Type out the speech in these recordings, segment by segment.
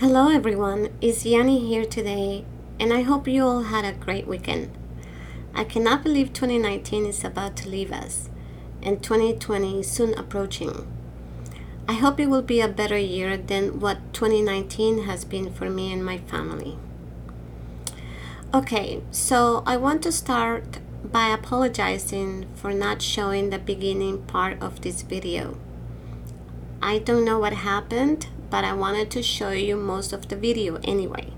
Hello everyone, it's Yanni here today, and I hope you all had a great weekend. I cannot believe 2019 is about to leave us, and 2020 is soon approaching. I hope it will be a better year than what 2019 has been for me and my family. Okay, so I want to start by apologizing for not showing the beginning part of this video. I don't know what happened, but I wanted to show you most of the video anyway.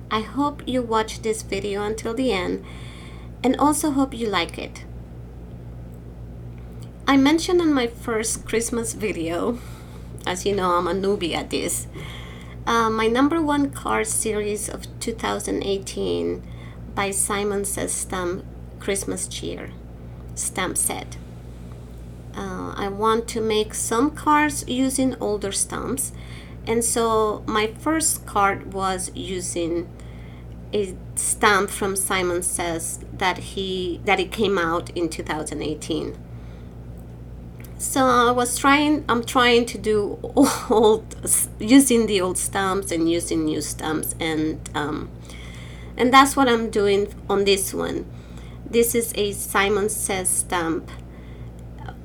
I hope you watch this video until the end and also hope you like it. I mentioned in my first Christmas video, as you know I'm a newbie at this, my number one card series of 2018 by Simon Says Stamp Christmas Cheer stamp set. I want to make some cards using older stamps, and so my first card was using a stamp from Simon Says that it came out in 2018. So I'm trying to do using the old stamps and using new stamps, and that's what I'm doing on this one. This is a Simon Says stamp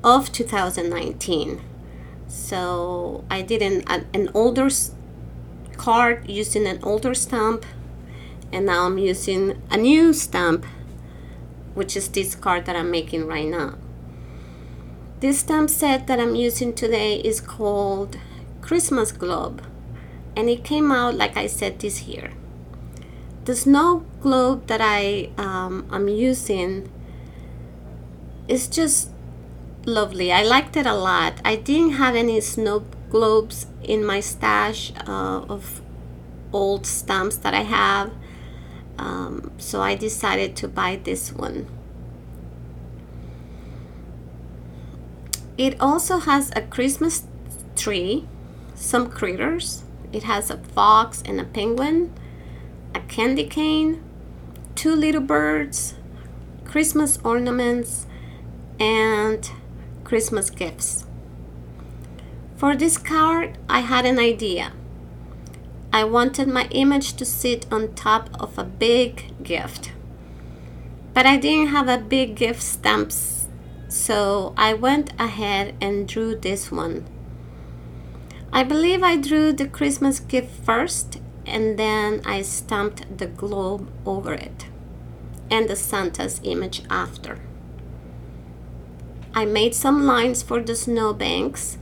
of 2019. So I did an older card using an older stamp, and now I'm using a new stamp, which is this card that I'm making right now. This stamp set that I'm using today is called Christmas Globe, and it came out, like I said, this year. The snow globe that I'm using is just lovely. I liked it a lot. I didn't have any snow globes in my stash of old stamps that I have, so I decided to buy this one. It also has a Christmas tree, some critters. It has a fox and a penguin, a candy cane, two little birds, Christmas ornaments, and Christmas gifts. For this card, I had an idea. I wanted my image to sit on top of a big gift, but I didn't have a big gift stamps, so I went ahead and drew this one. I believe I drew the Christmas gift first, and then I stamped the globe over it and the Santa's image after. I made some lines for the snowbanks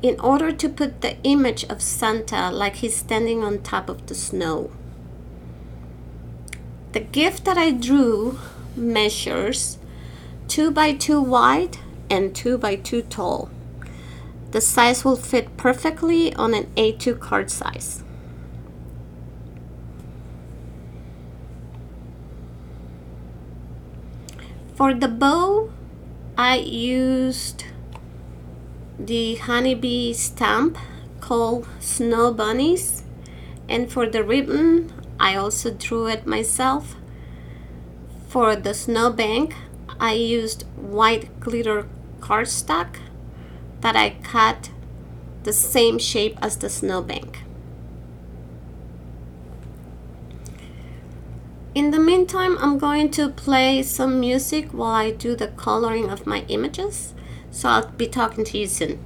in order to put the image of Santa like he's standing on top of the snow. The gift that I drew measures 2 by 2 wide and 2 by 2 tall. The size will fit perfectly on an A2 card size. For the bow, I used the honeybee stamp called Snow Bunnies, and for the ribbon I also drew it myself. For the snowbank, I used white glitter cardstock that I cut the same shape as the snowbank. In the meantime, I'm going to play some music while I do the coloring of my images, so I'll be talking to you soon.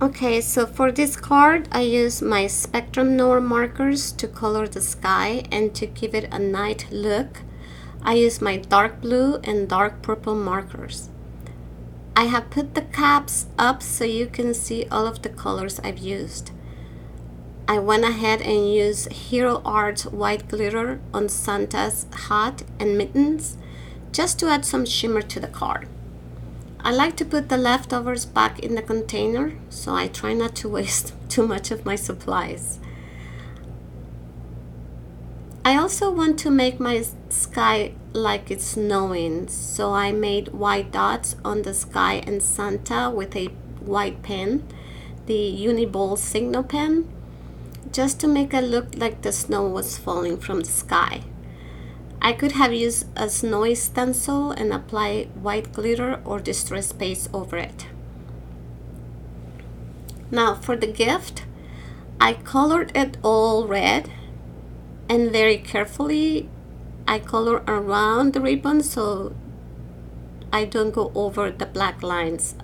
Okay, so for this card, I use my Spectrum Noir markers to color the sky, and to give it a night look, I use my dark blue and dark purple markers. I have put the caps up so you can see all of the colors I've used. I went ahead and used Hero Art's white glitter on Santa's hat and mittens just to add some shimmer to the card. I like to put the leftovers back in the container, so I try not to waste too much of my supplies. I also want to make my sky like it's snowing, so I made white dots on the sky and Santa with a white pen, the Uniball signal pen, just to make it look like the snow was falling from the sky. I could have used a snowy stencil and apply white glitter or distress paste over it. Now for the gift, I colored it all red, and very carefully I color around the ribbon so I don't go over the black lines.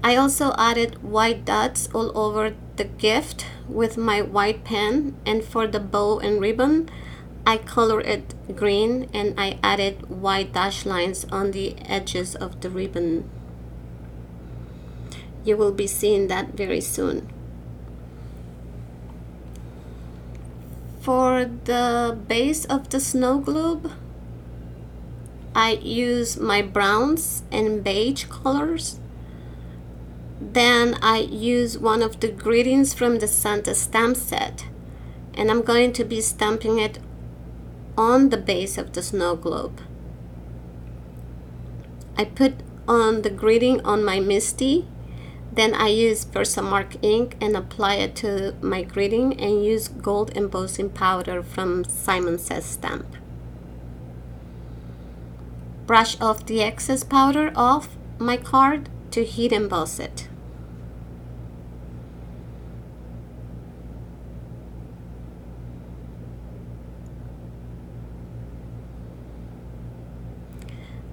I also added white dots all over the gift with my white pen, and for the bow and ribbon, I colored it green and I added white dash lines on the edges of the ribbon. You will be seeing that very soon. For the base of the snow globe, I use my browns and beige colors. Then I use one of the greetings from the Santa stamp set, and I'm going to be stamping it on the base of the snow globe. I put on the greeting on my Misty, then I use Versamark ink and apply it to my greeting, and use gold embossing powder from Simon Says stamp. Brush off the excess powder off my card to heat emboss it.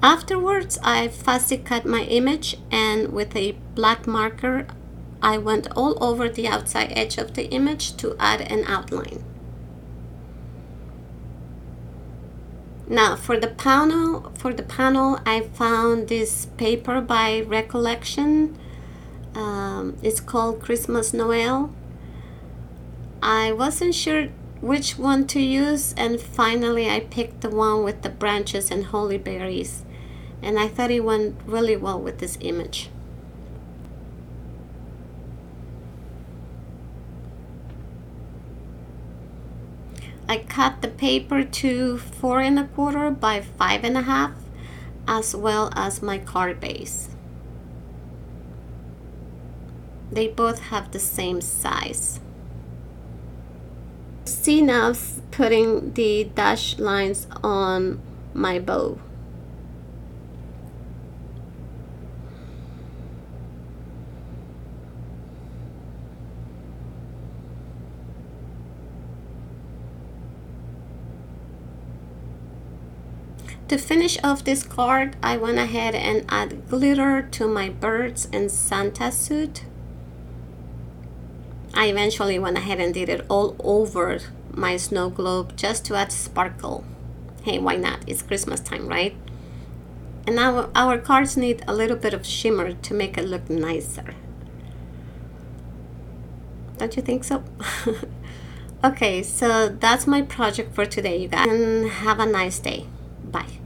Afterwards, I fussy cut my image, and with a black marker, I went all over the outside edge of the image to add an outline. Now for the panel, I found this paper by Recollection. It's called Christmas Noel. I wasn't sure which one to use, and finally I picked the one with the branches and holly berries, and I thought it went really well with this image. I cut the paper to 4 1/4 by 5 1/2, as well as my card base. They both have the same size. See, now putting the dash lines on my bow. To finish off this card, I went ahead and add glitter to my birds and Santa suit. I eventually went ahead and did it all over my snow globe just to add sparkle. Hey, why not? It's Christmas time, right? And now our cards need a little bit of shimmer to make it look nicer. Don't you think so? Okay, so that's my project for today, you guys. And have a nice day. Bye.